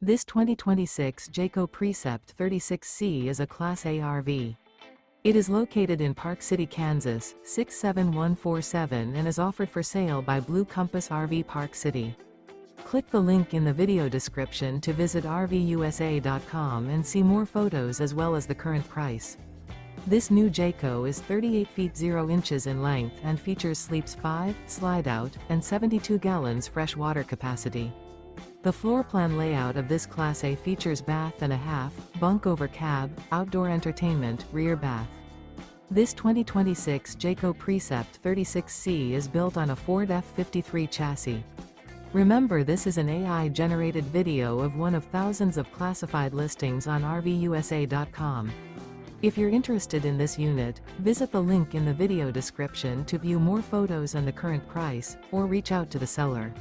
This 2026 Jayco Precept 36C is a Class A RV. It is located in Park City, Kansas, 67147 and is offered for sale by Blue Compass RV Park City. Click the link in the video description to visit RVUSA.com and see more photos as well as the current price. This new Jayco is 38 feet 0 inches in length and features sleeps 5, slide-out, and 72 gallons fresh water capacity. The floor plan layout of this Class A features bath and a half, bunk over cab, outdoor entertainment, rear bath. This 2026 Jayco Precept 36C is built on a Ford F53 chassis. Remember, this is an AI-generated video of one of thousands of classified listings on RVUSA.com. If you're interested in this unit, visit the link in the video description to view more photos and the current price, or reach out to the seller.